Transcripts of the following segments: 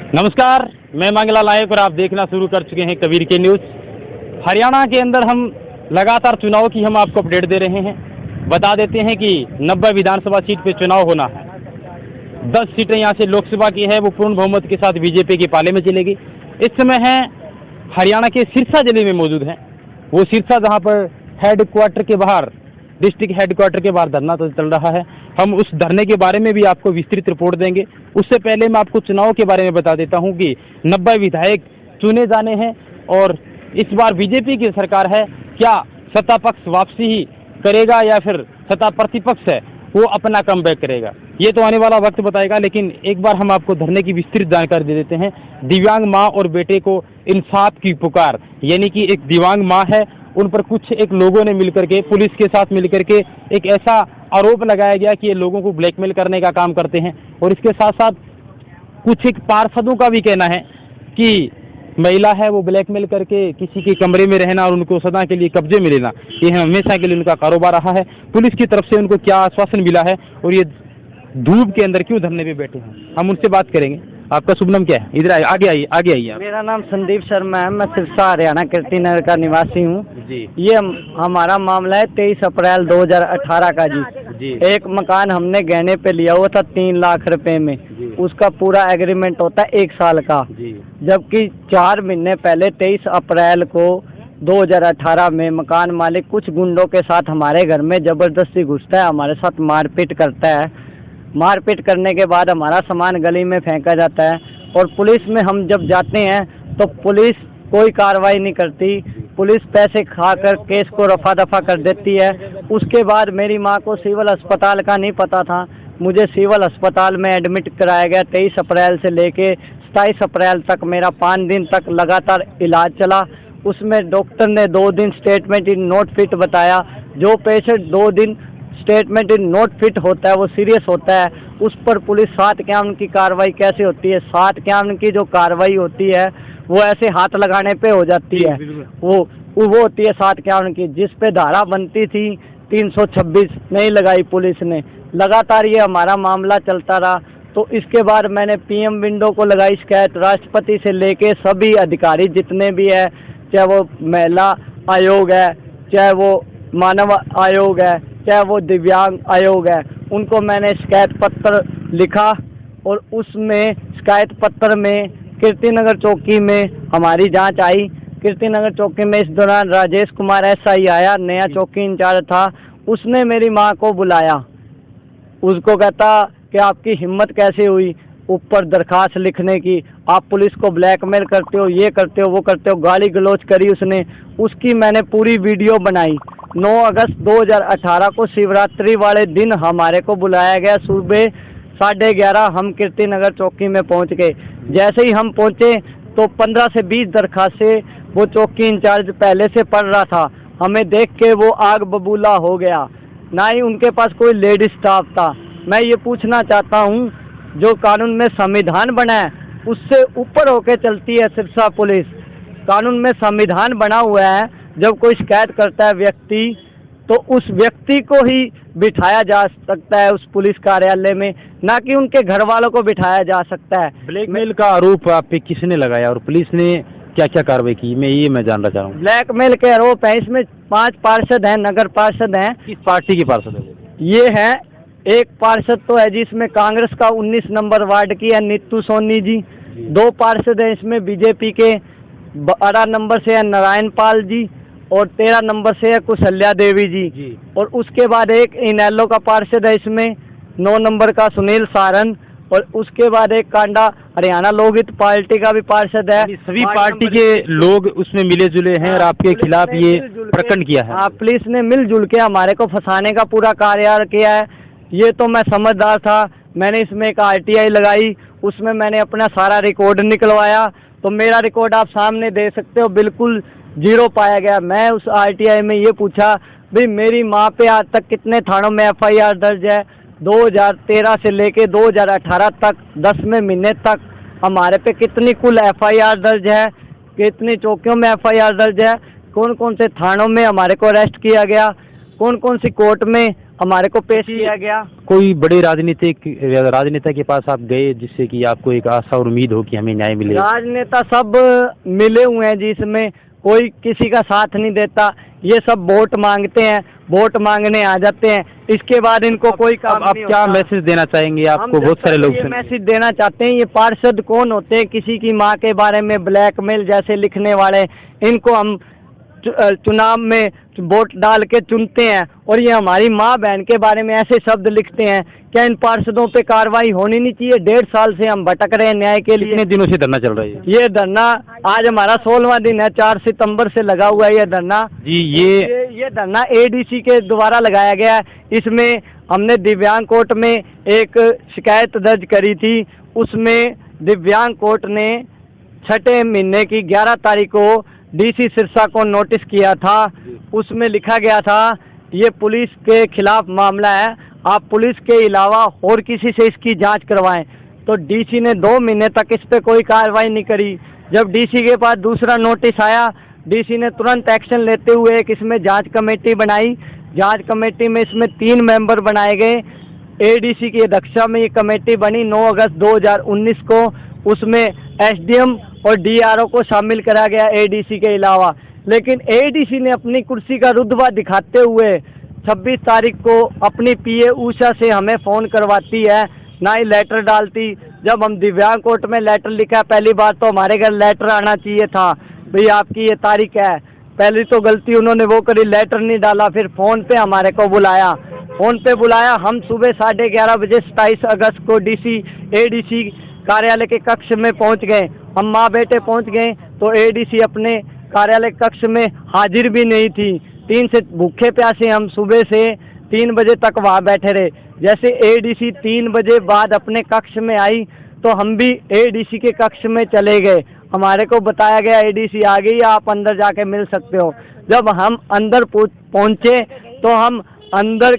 नमस्कार, मैं मंगला नायक और आप देखना शुरू कर चुके हैं कबीर के न्यूज़। हरियाणा के अंदर हम लगातार चुनाव की हम आपको अपडेट दे रहे हैं। बता देते हैं कि 90 विधानसभा सीट पे चुनाव होना है। 10 सीटें यहाँ से लोकसभा की है, वो पूर्ण बहुमत के साथ बीजेपी के पाले में चलेगी। इस समय है हरियाणा के सिरसा जिले में मौजूद हैं। वो सिरसा जहाँ पर हेडक्वार्टर के बाहर, डिस्ट्रिक्ट हेडक्वार्टर के बाहर धरना तो चल रहा है। हम उस धरने के बारे में भी आपको विस्तृत रिपोर्ट देंगे। उससे पहले मैं आपको चुनाव के बारे में बता देता हूं कि 90 विधायक चुने जाने हैं और इस बार बीजेपी की सरकार है। क्या सत्ता पक्ष वापसी ही करेगा या फिर सत्ता प्रतिपक्ष है वो अपना कमबैक करेगा, ये तो आने वाला वक्त बताएगा। लेकिन एक बार हम आपको धरने की विस्तृत जानकारी दे देते हैं। दिव्यांग माँ और बेटे को इंसाफ की पुकार, यानी कि एक दिव्यांग माँ है, उन पर कुछ एक लोगों ने मिलकर के, पुलिस के साथ मिलकर के एक ऐसा आरोप लगाया गया कि ये लोगों को ब्लैकमेल करने का काम करते हैं। और इसके साथ साथ कुछ एक पार्षदों का भी कहना है कि महिला है वो ब्लैकमेल करके किसी के कमरे में रहना और उनको सदा के लिए कब्जे में लेना, ये हमेशा के लिए उनका कारोबार रहा है। पुलिस की तरफ से उनको क्या आश्वासन मिला है और ये धूप के अंदर क्यों धरने पे बैठे हैं, हम उनसे बात करेंगे। आपका शुभ नाम क्या है? इधर आइए, आगे आइए आप। मेरा नाम संदीप शर्मा है। मैं सिरसा हरियाणा कीर्ति नगर का निवासी हूँ जी। ये हमारा मामला है 23 अप्रैल 2018 का जी। एक मकान हमने गहने पे लिया हुआ था 3 लाख रुपए में। उसका पूरा एग्रीमेंट होता है 1 साल का, जबकि 4 महीने पहले 23 अप्रैल को 2018 में मकान मालिक कुछ गुंडों के साथ हमारे घर में जबरदस्ती घुसता है, हमारे साथ मारपीट करता है। मारपीट करने के बाद हमारा सामान गली में फेंका जाता है और पुलिस में हम जब जाते हैं तो पुलिस कोई कार्रवाई नहीं करती। पुलिस पैसे खाकर केस को रफा दफा कर देती है। उसके बाद मेरी माँ को सिविल अस्पताल का नहीं पता था, मुझे सिविल अस्पताल में एडमिट कराया गया। 23 अप्रैल से लेके 27 अप्रैल तक मेरा 5 दिन तक लगातार इलाज चला। उसमें डॉक्टर ने 2 दिन स्टेटमेंट इन नॉट फिट बताया। जो पेशेंट 2 दिन स्टेटमेंट इन नॉट फिट होता है वो सीरियस होता है, उस पर पुलिस 751 की कार्रवाई कैसे होती है? 751 की जो कार्रवाई होती है वो ऐसे हाथ लगाने पे हो जाती है। वो होती है 751 की, जिस पे धारा बनती थी 326 नहीं लगाई पुलिस ने। लगातार ये हमारा मामला चलता रहा। तो इसके बाद मैंने PM विंडो को लगाई शिकायत। राष्ट्रपति से लेके सभी अधिकारी जितने भी है, चाहे वो महिला आयोग है, चाहे वो मानव आयोग है, चाहे वो दिव्यांग आयोग है, उनको मैंने शिकायत पत्र लिखा। और उसमें शिकायत पत्र में कीर्तिनगर चौकी में हमारी जांच आई। कीर्तिनगर चौकी में इस दौरान राजेश कुमार SI आया, नया चौकी इंचार्ज था। उसने मेरी माँ को बुलाया, उसको कहता कि आपकी हिम्मत कैसे हुई ऊपर दरखास्त लिखने की, आप पुलिस को ब्लैकमेल करते हो, ये करते हो, वो करते हो, गाली गलौज करी उसने। उसकी मैंने पूरी वीडियो बनाई। 9 अगस्त 2018 को शिवरात्रि वाले दिन हमारे को बुलाया गया। सुबह 11:30 हम कीर्तिनगर चौकी में पहुंच गए। जैसे ही हम पहुंचे तो 15 से 20 दरखास्तें वो चौकी इंचार्ज पहले से पढ़ रहा था। हमें देख के वो आग बबूला हो गया। ना ही उनके पास कोई लेडीज स्टाफ था। मैं ये पूछना चाहता हूँ, जो कानून में संविधान बना है उससे ऊपर होके चलती है सिरसा पुलिस। कानून में संविधान बना हुआ है, जब कोई शिकायत करता है व्यक्ति तो उस व्यक्ति को ही बिठाया जा सकता है उस पुलिस कार्यालय में, ना कि उनके घर वालों को बिठाया जा सकता है। ब्लैकमेल का आरोप आप पे किसने लगाया और पुलिस ने क्या क्या कार्रवाई की, मैं जानना चाह रहा हूँ। ब्लैकमेल के आरोप है। इसमें 5 पार्षद हैं, नगर पार्षद हैं। किस पार्टी के पार्षद है? ये है, एक पार्षद तो है जिसमें कांग्रेस का 19 नंबर वार्ड की है नीतू सोनी जी। 2 पार्षद हैं इसमें बीजेपी के, 12 नंबर से है नारायण पाल जी और 13 नंबर से है कुशल्या देवी जी। और उसके बाद एक इनेलो का पार्षद है इसमें, 9 नंबर का सुनील सारन। और उसके बाद एक कांडा हरियाणा लोकहित पार्टी का भी पार्षद है। सभी पार्टी के लोग उसमें मिले जुले हैं और आपके खिलाफ ये प्रकरण किया है। हाँ, पुलिस ने मिलजुल के हमारे को फंसाने का पूरा कार्य किया है। ये तो मैं समझदार था, मैंने इसमें एक RTI लगाई, उसमें मैंने अपना सारा रिकॉर्ड निकलवाया। तो मेरा रिकॉर्ड आप सामने दे सकते हो, बिल्कुल 0 पाया गया। मैं उस RTI में ये पूछा भाई मेरी माँ पे आज तक कितने थानों में FIR दर्ज है। 2013 से लेके 2018 तक 10वें महीने तक हमारे पे कितनी कुल FIR दर्ज है, कितनी चौकियों में FIR दर्ज है, कौन कौन से थानों में हमारे को अरेस्ट किया गया, कौन कौन सी कोर्ट में हमारे को पेश किया गया। कोई बड़े राजनेता के पास आप गए जिससे कि आपको एक आशा और उम्मीद हो कि हमें न्याय मिले? राजनेता सब मिले हुए हैं जिसमें कोई किसी का साथ नहीं देता। ये सब वोट मांगते हैं, वोट मांगने आ जाते हैं, इसके बाद इनको कोई काम आप नहीं क्या होता। मैसेज देना चाहेंगे? आपको बहुत सारे लोग ये मैसेज देना चाहते हैं, ये पार्षद कौन होते हैं किसी की माँ के बारे में ब्लैकमेल जैसे लिखने वाले, इनको हम चुनाव में वोट डाल के चुनते हैं और ये हमारी माँ बहन के बारे में ऐसे शब्द लिखते हैं। क्या इन पार्षदों पे कार्रवाई होनी नहीं चाहिए? 1.5 साल से हम भटक रहे हैं न्याय के लिए। कितने दिनों से धरना चल रहा है? ये धरना आज हमारा 16वां दिन है, 4 सितंबर से लगा हुआ है ये धरना जी। ये धरना एडीसी के द्वारा लगाया गया है। इसमें हमने दिव्यांग कोर्ट में एक शिकायत दर्ज करी थी, उसमें दिव्यांग कोर्ट ने 6 महीने की 11 तारीख को डीसी सिरसा को नोटिस किया था। उसमें लिखा गया था ये पुलिस के खिलाफ मामला है, आप पुलिस के अलावा और किसी से इसकी जांच करवाएं। तो डीसी ने 2 महीने तक इस पे कोई कार्रवाई नहीं करी। जब डीसी के पास दूसरा नोटिस आया, डीसी ने तुरंत एक्शन लेते हुए एक इसमें जांच कमेटी बनाई। जांच कमेटी में इसमें 3 मेंबर बनाए गए। एडीसी की अध्यक्षता में ये कमेटी बनी 9 अगस्त 2019 को। उसमें एसडीएम और डीआरओ को शामिल करा गया एडीसी के अलावा। लेकिन एडीसी ने अपनी कुर्सी का रुतबा दिखाते हुए 26 तारीख को अपनी पीए उषा से हमें फ़ोन करवाती है, ना ही लेटर डालती। जब हम दिव्यांग कोर्ट में लेटर लिखा, पहली बार तो हमारे घर लेटर आना चाहिए था, भाई आपकी ये तारीख है। पहली तो गलती उन्होंने वो करी, लेटर नहीं डाला। फिर फ़ोन पे हमारे को बुलाया, हम सुबह 11:30 बजे 27 अगस्त को एडीसी कार्यालय के कक्ष में पहुंच गए। हम माँ बेटे पहुंच गए तो एडीसी अपने कार्यालय कक्ष में हाजिर भी नहीं थी। 3 से भूखे प्यासे हम सुबह से 3 बजे तक वहाँ बैठे रहे। जैसे एडीसी 3 बजे बाद अपने कक्ष में आई तो हम भी एडीसी के कक्ष में चले गए। हमारे को बताया गया एडीसी आ गई, आप अंदर जाके मिल सकते हो। जब हम अंदर पहुँचे तो हम अंदर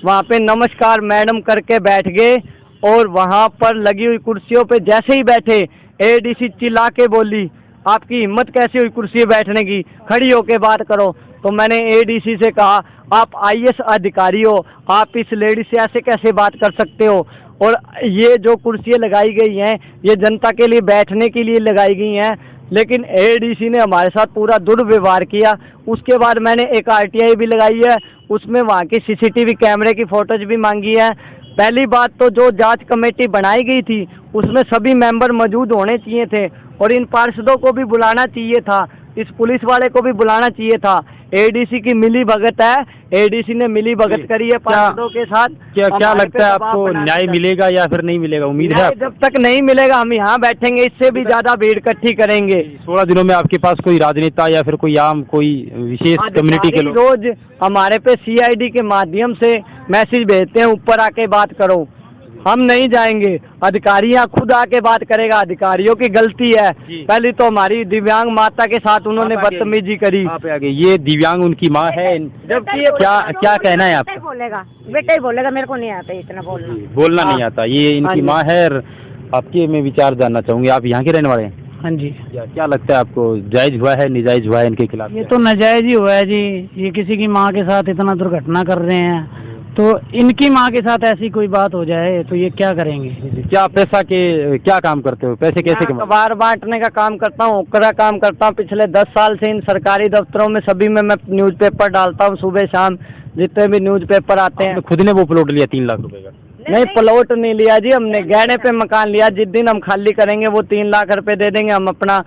वहाँ पे नमस्कार मैडम करके बैठ गए और वहाँ पर लगी हुई कुर्सियों पे जैसे ही बैठे, एडीसी चिल्ला के बोली, आपकी हिम्मत कैसे हुई कुर्सी बैठने की, खड़ी होके बात करो। तो मैंने एडीसी से कहा, आप आईएएस अधिकारी हो, आप इस लेडी से ऐसे कैसे बात कर सकते हो? और ये जो कुर्सियाँ लगाई गई हैं ये जनता के लिए बैठने के लिए लगाई गई हैं। लेकिन एडीसी ने हमारे साथ पूरा दुर्व्यवहार किया। उसके बाद मैंने एक आरटीआई भी लगाई है, उसमें वहाँ की सीसीटीवी कैमरे की फोटोज भी मांगी है। पहली बात तो जो जांच कमेटी बनाई गई थी उसमें सभी मेंबर मौजूद होने चाहिए थे और इन पार्षदों को भी बुलाना चाहिए था, इस पुलिस वाले को भी बुलाना चाहिए था। एडीसी की मिली भगत है, एडीसी ने मिली भगत करी है पार्षदों के साथ। क्या लगता है आपको न्याय मिलेगा या फिर नहीं मिलेगा? उम्मीद है? जब तक नहीं मिलेगा हम यहाँ बैठेंगे, इससे भी ज्यादा भीड़ इकट्ठी करेंगे। 16 दिनों में आपके पास कोई राजनेता या फिर कोई विशेष कम्युनिटी के लोग रोज हमारे पे सीआईडी के माध्यम से मैसेज भेजते हैं, ऊपर आके बात करो। हम नहीं जाएंगे, अधिकारियां खुद आके बात करेगा। अधिकारियों की गलती है, पहले तो हमारी दिव्यांग माता के साथ उन्होंने बदतमीजी करी। आप आगे, ये दिव्यांग उनकी माँ है, जबकि क्या कहना है आपका? बेटा ही बोलेगा, मेरे को नहीं आता इतना बोलना नहीं आता। ये इनकी माँ है। आपके मैं विचार जानना चाहूँगी, आप यहाँ के रहने वाले हैं? हाँ जी। क्या लगता है आपको, जायज हुआ है निजायज हुआ है इनके खिलाफ? ये तो नाजायज ही हुआ है जी। ये किसी की माँ के साथ इतना दुर्घटना कर रहे हैं, तो इनकी माँ के साथ ऐसी कोई बात हो जाए तो ये क्या करेंगे? क्या पैसा के क्या काम करते हो? पैसे कैसे कमाते? अखबार बांटने का काम करता हूँ, ओकरा काम करता हूँ। पिछले 10 साल से इन सरकारी दफ्तरों में सभी में मैं न्यूज़पेपर डालता हूँ, सुबह शाम जितने भी न्यूज़पेपर आते हैं। खुद ने वो प्लॉट लिया 3 लाख रुपए का? नहीं, प्लॉट नहीं लिया जी, हमने गहने पे मकान लिया। जिस दिन हम खाली करेंगे वो 3 लाख रुपए दे देंगे, हम अपना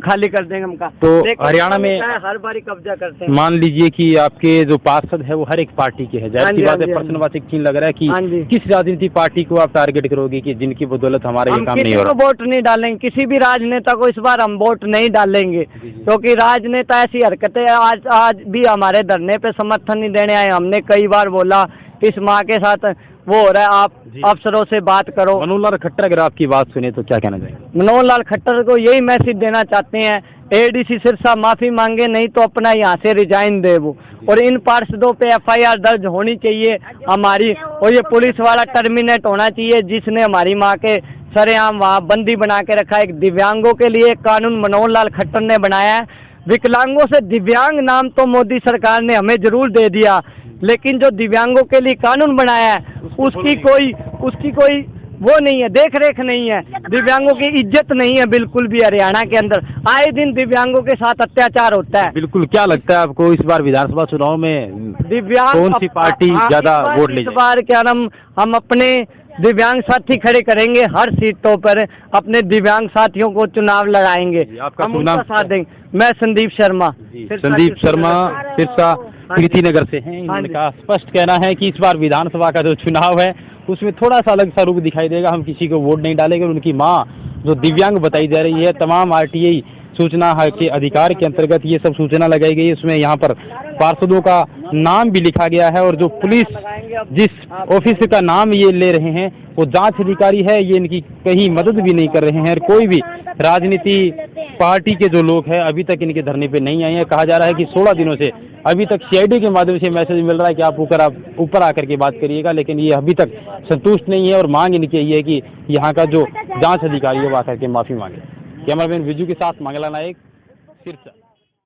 खाली कर देंगे हम का। तो हरियाणा में हर बारी कब्जा करते हैं। मान लीजिए कि आपके जो पार्षद है वो हर एक पार्टी के हैं, जाहिर सी बात है प्रश्नवाचक चिन्ह लग रहा है कि किस राजनीतिक पार्टी को आप टारगेट करोगे कि जिनकी बदौलत हमारा ये काम नहीं हो रहा? वोट नहीं डालेंगे, किसी भी राजनेता को इस बार हम वोट नहीं डालेंगे, क्योंकि राजनेता ऐसी हरकतें आज भी हमारे धरने पे समर्थन नहीं देने आए। हमने कई बार बोला इस माँ के साथ वो हो रहा है, आप अफसरों से बात करो। मनोहर लाल खट्टर अगर आपकी बात सुने तो क्या कहना चाहेंगे? मनोहर लाल खट्टर को यही मैसेज देना चाहते हैं, एडीसी सिरसा माफी मांगे, नहीं तो अपना यहाँ से रिजाइन दे वो। और इन पार्षदों पे एफआईआर दर्ज होनी चाहिए हमारी, और ये पुलिस वाला टर्मिनेट होना चाहिए जिसने हमारी माँ के सरेआम वहाँ बंदी बना के रखा है। एक दिव्यांगों के लिए कानून मनोहर लाल खट्टर ने बनाया है। विकलांगों से दिव्यांग नाम तो मोदी सरकार ने हमें जरूर दे दिया, लेकिन जो दिव्यांगों के लिए कानून बनाया है उसकी कोई वो नहीं है, देख रेख नहीं है, दिव्यांगों की इज्जत नहीं है बिल्कुल भी। हरियाणा के अंदर आए दिन दिव्यांगों के साथ अत्याचार होता है। बिल्कुल, क्या लगता है आपको इस बार विधानसभा चुनाव में दिव्यांग कौन सी पार्टी ज्यादा वोट ले इस बार क्या हम अपने दिव्यांग साथी खड़े करेंगे, हर सीटों पर अपने दिव्यांग साथियों को चुनाव लड़ाएंगे, आपका हम उनका साथ देंगे। मैं संदीप शर्मा सिरसा कीर्ति नगर से हैं। इनका स्पष्ट कहना है कि इस बार विधानसभा का जो चुनाव है उसमें थोड़ा सा अलग सा रूप दिखाई देगा, हम किसी को वोट नहीं डालेंगे। उनकी माँ जो दिव्यांग बताई जा रही है, तमाम आरटीआई सूचना के अधिकार के अंतर्गत ये सब सूचना लगाई गई है, उसमें यहाँ पर पार्षदों का नाम भी लिखा गया है और जो पुलिस जिस ऑफिस का नाम ये ले रहे हैं वो जांच अधिकारी है, ये इनकी कहीं मदद भी नहीं कर रहे हैं। और कोई भी राजनीति पार्टी के जो लोग हैं अभी तक इनके धरने पे नहीं आए हैं। कहा जा रहा है कि 16 दिनों से अभी तक सीआईडी के माध्यम से मैसेज मिल रहा है कि आप ऊपर आकर के बात करिएगा, लेकिन ये अभी तक संतुष्ट नहीं है और मांग इनकी यही है कि यहाँ का जो जांच अधिकारी है वो आकर के माफी मांगे। कैमरामैन विजू के साथ मंगला नायक, सिरसा।